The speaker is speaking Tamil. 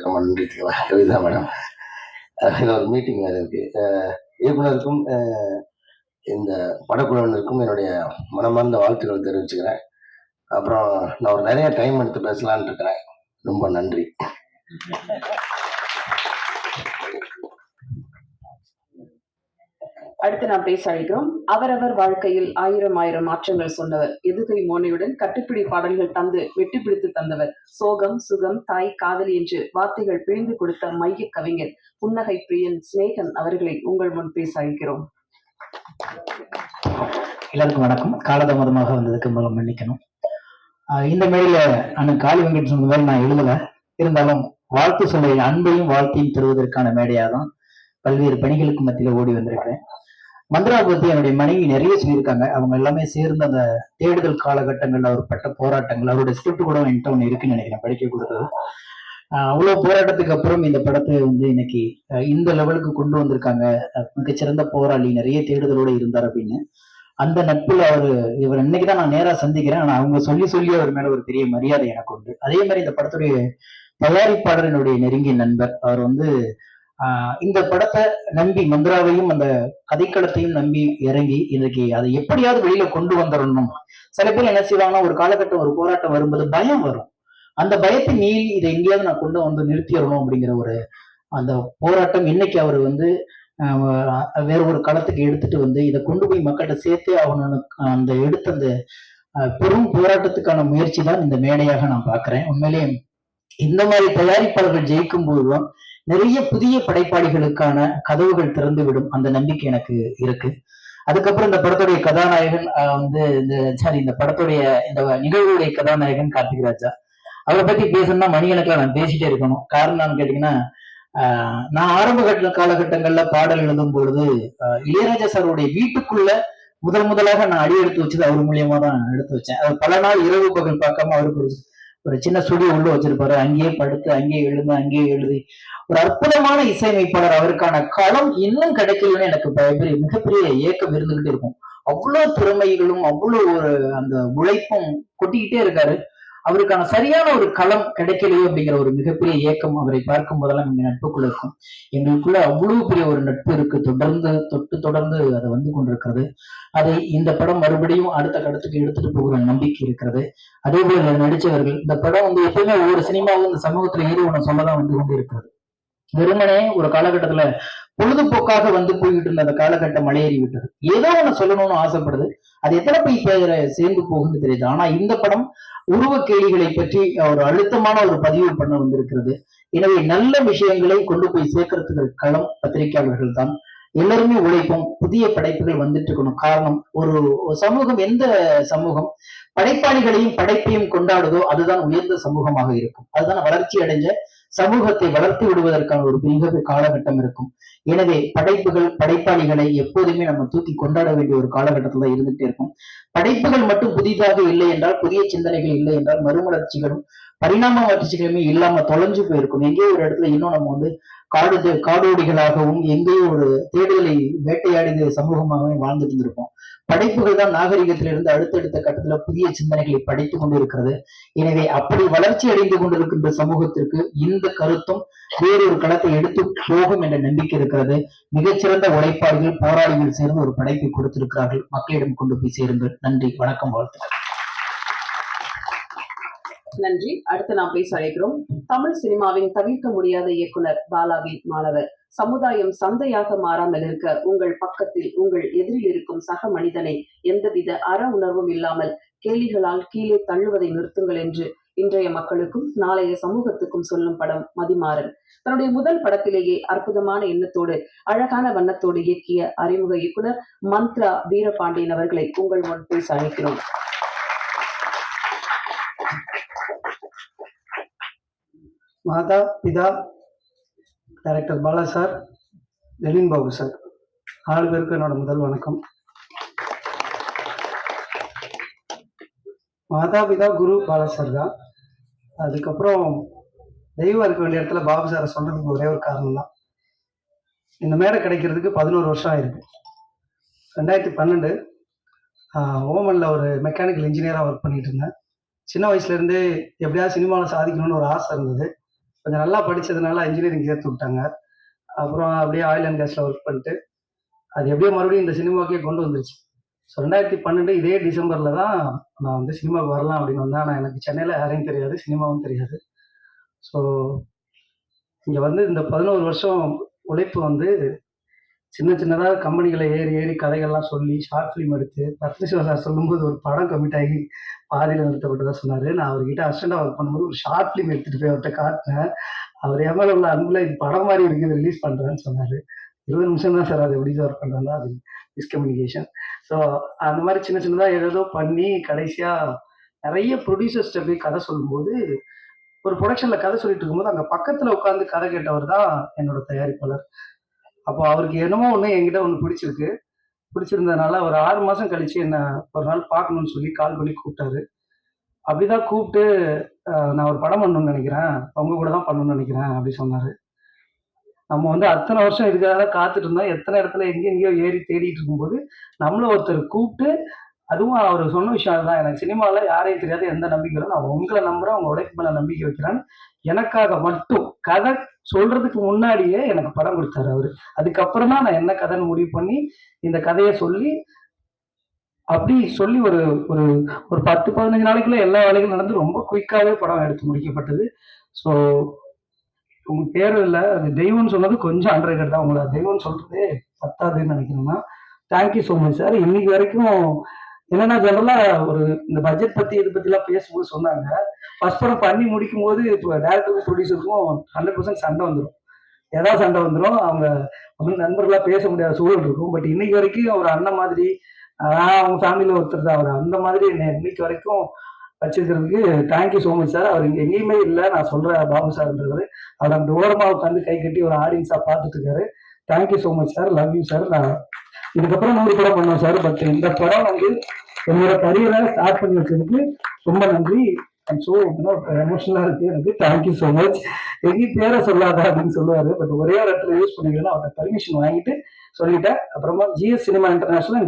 ரொம்ப நன்றி கவிதா மேடம். ஒரு மீட்டிங் வேறு இருக்கு. இயக்குனருக்கும் இந்த படக்குழுவினருக்கும் என்னுடைய மனமார்ந்த வாழ்த்துக்களை தெரிவிச்சுக்கிறேன். அப்புறம் நான் ஒரு நிறைய டைம் எடுத்து பேசலான்னு இருக்கிறேன். ரொம்ப நன்றி. அடுத்து நாம் பேச அழைக்கிறோம். அவரவர் வாழ்க்கையில் ஆயிரம் மாற்றங்கள் சொன்னவர், எதுகை மோனையுடன் கட்டுப்பிடி பாடல்கள் தந்து வெட்டி பிடித்து தந்தவர், சோகம் சுகம் தாய் காதலி என்று வார்த்தைகள் பிழிந்து கொடுத்த மைய கவிஞர், புன்னகை பிரியன் சிநேகன் அவர்களை உங்கள் முன் பேச அழைக்கிறோம். எல்லாருக்கும் வணக்கம். காலதாமதமாக வந்ததுக்கு மூலம் மன்னிக்கணும். இந்த மேடையில அண்ணன் காளி வெங்கட் சொன்ன மாதிரி நான் எழுதல, இருந்தாலும் வாழ்த்து சொல்ல அன்பையும் வாழ்த்தையும் தருவதற்கான மேடையாதான் பல்வேறு பணிகளுக்கு மத்தியில ஓடி வந்திருக்கிறேன். மந்திரா பத்தி என்னுடைய மனைவி நிறைய சொல்லியிருக்காங்க. அவங்க எல்லாமே சேர்ந்து அந்த தேடுதல் காலகட்டங்கள்ல அவர் பட்ட போராட்டங்கள், அவருடைய ஸ்கிரிப்ட் கூட என்கிட்ட ஒன்று இருக்குன்னு நினைக்கிறேன், படிக்க கொடுத்தது. அவ்வளவு போராட்டத்துக்கு அப்புறம் இந்த படத்தை இன்னைக்கு இந்த லெவலுக்கு கொண்டு வந்திருக்காங்க. மிகச்சிறந்த போராளி, நிறைய தேடுதலோட இருந்தார் அப்படின்னு. அந்த நட்புல இவர் இன்னைக்குதான் நான் நேரா சந்திக்கிறேன். ஆனா அவங்க சொல்லி அவர் மேல ஒரு பெரிய மரியாதை எனக்கு உண்டு. அதே மாதிரி இந்த படத்துடைய தயாரிப்பாளர் என்னுடைய நெருங்கிய நண்பர். அவர் இந்த படத்தை நம்பி, மந்திராவையும் அந்த கதைக்களத்தையும் நம்பி இறங்கி இன்னைக்கு அதை எப்படியாவது வெளியில கொண்டு வந்துடணும். சில பேர் என்ன செய்வாங்கன்னா, ஒரு காலகட்டம் ஒரு போராட்டம் வரும்போது பயம் வரும். அந்த பயத்தை மீறி இதை எங்கேயாவது நான் கொண்டு வந்து நிறுத்திடணும் அப்படிங்கிற அந்த போராட்டம் இன்னைக்கு அவர் வேற ஒரு களத்துக்கு எடுத்துட்டு இதை கொண்டு போய் மக்கள்கிட்ட சேர்த்தே அந்த எடுத்த அந்த பெரும் போராட்டத்துக்கான முயற்சி தான் இந்த மேடையாக நான் பாக்குறேன். உண்மையிலே இந்த மாதிரி தயாரிப்பாளர்கள் ஜெயிக்கும் போதுதான் நிறைய புதிய படைப்பாளிகளுக்கான கதவுகள் திறந்து விடும். அந்த நம்பிக்கை எனக்கு இருக்கு. அதுக்கப்புறம் இந்த படத்துடைய கதாநாயகன் இந்த படத்துடைய இந்த நிகழ்வுடைய கதாநாயகன் கார்த்திக்ராஜா. அவரை பத்தி பேசணும்னா மணிக்கணக்கில் நான் பேசிட்டே இருக்கணும். காரணம் நான் கேட்டீங்கன்னா, நான் ஆரம்ப காலகட்டங்கள்ல பாடல் எழுதும் பொழுது இளையராஜா சாருடைய வீட்டுக்குள்ள முதலாக நான் அடி எடுத்து வச்சது அவர் மூலியமா தான் எடுத்து வச்சேன். அவர் பல நாள் இரவு பகல் பார்க்காம அவருக்கு ஒரு சின்ன ஸ்டுடியோ உள்ள வச்சிருப்பாரு. அங்கேயே படுத்து, அங்கேயே எழுதி ஒரு அற்புதமான இசையமைப்பாளர். அவருக்கான களம் இன்னும் கிடைக்கலன்னு எனக்கு மிகப்பெரிய ஏக்கம் இருந்துகிட்டே இருக்கும். அவ்வளவு திறமைகளும் அவ்வளவு அந்த உழைப்பும் கொட்டிக்கிட்டே இருக்காரு. அவருக்கான சரியான ஒரு களம் கிடைக்கலையோ அப்படிங்கிற ஒரு மிகப்பெரிய ஏக்கம் அவரை பார்க்கும் போதெல்லாம் எங்க நட்புக்குள்ள இருக்கும். எங்களுக்குள்ள அவ்வளவு பெரிய ஒரு நட்பு இருக்கு. தொடர்ந்து அதை கொண்டிருக்கிறது. அதை இந்த படம் மறுபடியும் அடுத்த கடத்துக்கு எடுத்துட்டு போகிற நம்பிக்கை இருக்கிறது. அதே போல நடிச்சவர்கள், இந்த படம் எப்பவுமே ஒவ்வொரு சினிமாவும் இந்த சமூகத்துல ஏறி ஒண்ணு சொல்லதான் கொண்டு இருக்கிறது. வெறுமனே ஒரு காலகட்டத்துல பொழுதுபோக்காக போய்கிட்டு இருந்த அந்த காலகட்டம் மலையேறி விட்டது. ஏதோ ஒண்ணு சொல்லணும்னு ஆசைப்படுது. அது எத்தனை போய் சேர்ந்து போகுன்னு தெரியுது. ஆனா இந்த படம் உருவ கேலிகளை பற்றி ஒரு அழுத்தமான ஒரு பதிவு பண்ண வந்திருக்கிறது. எனவே நல்ல விஷயங்களை கொண்டு போய் சேர்க்கறதுக்கு களம் பத்திரிகையாளர்கள் தான். எல்லாருமே உழைப்போம். புதிய படைப்புகள் வந்துட்டு இருக்கணும். காரணம், ஒரு சமூகம் எந்த சமூகம் படைப்பாளிகளையும் படைப்பையும் கொண்டாடுதோ அதுதான் உயர்ந்த சமூகமாக இருக்கும். அதுதான் வளர்ச்சி அடைஞ்ச சமூகத்தை வளர்த்து விடுவதற்கான ஒரு மிக காலகட்டம் இருக்கும். எனவே படைப்பாளிகளை எப்போதுமே நம்ம தூக்கி கொண்டாட வேண்டிய ஒரு காலகட்டத்துல இருந்துட்டே இருக்கும். படைப்புகள் மட்டும் புதிதாக இல்லை என்றால், புதிய சிந்தனைகள் இல்லை என்றால், மறுமலர்ச்சிகளும் பரிணாம வளர்ச்சிகளுமே இல்லாம தொலைஞ்சு போயிருக்கும். எங்கேயோ ஒரு இடத்துல இன்னும் நம்ம காடோடிகளாகவும் எங்கேயோ ஒரு தேடுதலை வேட்டையாடிய சமூகமாகவே வாழ்ந்துட்டு இருந்திருப்போம். படைப்புகள் தான் நாகரிகத்திலிருந்து அடுத்தடுத்த கட்டத்துல புதிய சிந்தனைகளை படைத்துக் கொண்டு இருக்கிறது. எனவே அப்படி வளர்ச்சி அடைந்து கொண்டிருக்கின்ற சமூகத்திற்கு இந்த கருத்தும் வேறொரு களத்தை எடுத்து போகும் என்ற நம்பிக்கை இருக்கிறது. மிகச்சிறந்த உழைப்பாளிகள், போராளிகள் சேர்ந்து ஒரு படைப்பை கொடுத்திருக்கிறார்கள். மக்களிடம் கொண்டு போய் சேருங்கள். நன்றி, வணக்கம், வாழ்த்துக்கள். நன்றி. அடுத்து நாம் பேச அழைக்கிறோம். தமிழ் சினிமாவின் தவிர்க்க முடியாத இயக்குனர் பாலாவி மாணவர். சமுதாயம் சந்தையாக மாறாமல் இருக்க உங்கள் பக்கத்தில் உங்கள் எதிரில் இருக்கும் சக மனிதனை எந்தவித அற உணர்வும் இல்லாமல் கேலிகளால் கீழே தள்ளுவதை நிறுத்துங்கள் என்று இன்றைய மக்களுக்கும் நாளைய சமூகத்துக்கும் சொல்லும் படம் மதிமாறன். தன்னுடைய முதல் படத்திலேயே அற்புதமான எண்ணத்தோடு அழகான வண்ணத்தோடு இயக்கிய அறிமுக இயக்குனர் மந்த்ரா வீரபாண்டியன் அவர்களை உங்கள் முன் பேச அழைக்கிறோம். மாதா பிதா director Bala sir, Lenin Babu sir, 4 பேருக்கு என்னோட முதல் வணக்கம். மாதா பிதா குரு பாலா சார் தான். அதுக்கப்புறம் தெய்வம் இருக்க வேண்டிய இடத்துல பாபு சாரை சொல்றதுக்கு ஒரே ஒரு காரணம் தான். இந்த மேடை கிடைக்கிறதுக்கு 11 வருஷம் ஆயிருக்கு. 2012 ஓமனில் ஒரு மெக்கானிக்கல் இன்ஜினியராக ஒர்க் பண்ணிட்டு இருந்தேன். சின்ன வயசுலேருந்தே எப்படியாவது சினிமாவில் சாதிக்கணும்னு ஒரு ஆசை இருந்தது. கொஞ்சம் நல்லா படித்ததுனால இன்ஜினியரிங் சேர்த்து விட்டாங்க. அப்புறம் அப்படியே ஆயில் அண்ட் கேஸில் ஒர்க் பண்ணிட்டு அது எப்படியோ மறுபடியும் இந்த சினிமாக்கே கொண்டு வந்துருச்சு. ஸோ 2012 இதே டிசம்பரில் தான் நான் வந்து சினிமாவுக்கு வரலாம் அப்படின்னு வந்தேன். ஆனால் எனக்கு சென்னையில் யாரையும் தெரியாது, சினிமாவும் தெரியாது. ஸோ இங்கே வந்து இந்த 11 வருஷம் உழைப்பு வந்து சின்ன சின்னதாக கம்பெனிகளை ஏறி ஏறி கதைகள்லாம் சொல்லி ஷார்ட் ஃபிலிம் எடுத்து ரத்ன சிவா சார் சொல்லும்போது ஒரு படம் கமிட் ஆகி பாதியில் நிறுத்தப்பட்டதா சொன்னார். நான் அவர்கிட்ட அசிஸ்டண்டாக ஒர்க் பண்ணும்போது ஒரு ஷார்ட் ஃபிலிம் எடுத்துகிட்டு போய் அவர்கிட்ட காட்டினேன். அவர் என் மேலே உள்ள அன்புல இது படம் மாதிரி இருக்குது, ரிலீஸ் பண்ணுறேன்னு சொன்னார். 20 நிமிஷம் தான் சார், அது எப்படி சார் ஒர்க் பண்ணுறேன்னா அது மிஸ்கம்யூனிகேஷன். ஸோ அந்த மாதிரி சின்ன சின்னதாக ஏதோ பண்ணி கடைசியாக நிறைய ப்ரொடியூசர்ஸ்கிட்ட போய் கதை சொல்லும்போது ஒரு ப்ரொடக்ஷனில் கதை சொல்லிட்டு இருக்கும்போது அங்கே பக்கத்தில் உட்காந்து கதை கேட்டவர் தான் என்னோட தயாரிப்பாளர். அப்போ அவருக்கு என்னமோ ஒன்று என்கிட்ட ஒன்று பிடிச்சிருந்ததுனால ஒரு 6 மாதம் கழிச்சு என்ன ஒரு நாள் பார்க்கணும்னு சொல்லி கால் பண்ணி கூப்பிட்டாரு. அப்படிதான் கூப்பிட்டு நான் ஒரு படம் பண்ணணும்னு நினைக்கிறேன், உங்க கூட தான் பண்ணணும்னு நினைக்கிறேன் அப்படி சொன்னார். நம்ம வந்து அத்தனை வருஷம் இதுக்காக தான் காத்துட்டு இருந்தோம். எத்தனை இடத்துல எங்கெங்கேயோ ஏறி தேடிட்டு இருக்கும்போது நம்மள ஒருத்தர் கூப்பிட்டு, அதுவும் அவர் சொன்ன விஷயம் அதுதான், எனக்கு சினிமாவில் யாரையும் தெரியாது, எந்த நம்பிக்கை இல்லை, நான் உங்களை நம்புறேன், உங்க உழைப்பு மேலே நம்பிக்கை வைக்கிறேன்னு எனக்காக மட்டும் கதை சொல்றதுக்கு முன்னாடியே எனக்கு படம் கொடுத்தாரு அவரு. அதுக்கப்புறம் தான் நான் என்ன கதைன்னு முடிவு பண்ணி இந்த கதையை சொல்லி அப்படி சொல்லி ஒரு ஒரு ஒரு 10-15 நாளைக்குள்ள எல்லா வேலைகளும் நடந்து ரொம்ப குயிக்காகவே படம் எடுத்து முடிக்கப்பட்டது. ஸோ உங்க பேரும் இல்லை, அது தெய்வம்னு சொன்னது கொஞ்சம் அண்டர்ரேட்டட் தான். உங்களை தெய்வம்னு சொல்றதே பத்தாதுன்னு நினைக்கிறேன்னா தேங்க்யூ ஸோ மச் சார். இன்னைக்கு வரைக்கும் என்னன்னா ஜெனரலா ஒரு இந்த பட்ஜெட் பத்தி இது பத்திலாம் பேசும்போது சொன்னாங்க, ஃபர்ஸ்ட் படம் பண்ணி முடிக்கும் போது இப்போ டேரக்டருக்கும் ப்ரொடியூசருக்கும் 100% சண்டை வந்துடும். ஏதாவது சண்டை வந்துடும், அவங்க வந்து நண்பர்களா பேச முடியாத சூழல் இருக்கும். பட் இன்னைக்கு வரைக்கும் அவர் அண்ணன் மாதிரி, அவங்க ஃபேமிலியில ஒருத்தர் தான் அவர், அந்த மாதிரி என்னை இன்னைக்கு வரைக்கும் வச்சிருக்கிறதுக்கு தேங்க்யூ ஸோ மச் சார். அவர் இங்க எங்கேயுமே இல்லை, நான் சொல்றேன் பாபு சார்ன்றவர். அவர் அந்த ஓரமாக உட்காந்து கை கட்டி ஒரு ஆடியன்ஸா பார்த்துட்டு இருக்காரு. Thank you so much sir, love you sir. நான் இதுக்கப்புறம் 100 படம் பண்ணுவேன் சார். பட் இந்த படம் வந்து என்னோட கரியரை ஸ்டார்ட் பண்ணி வச்சதுக்கு ரொம்ப நன்றி. ஐம் ஸோ எமோஷனலா இருக்கு எனக்கு. Thank you so much. எங்கேயும் பேரை சொல்லாத அப்படின்னு சொல்லுவாரு, பட் ஒரே ஒரு இடத்துல யூஸ் பண்ணிக்கிறேன். அவர்கிட்ட பர்மிஷன் வாங்கிட்டு சொல்லிட்டேன். அப்புறமா ஜிஎஸ் சினிமா இன்டர்நேஷனல்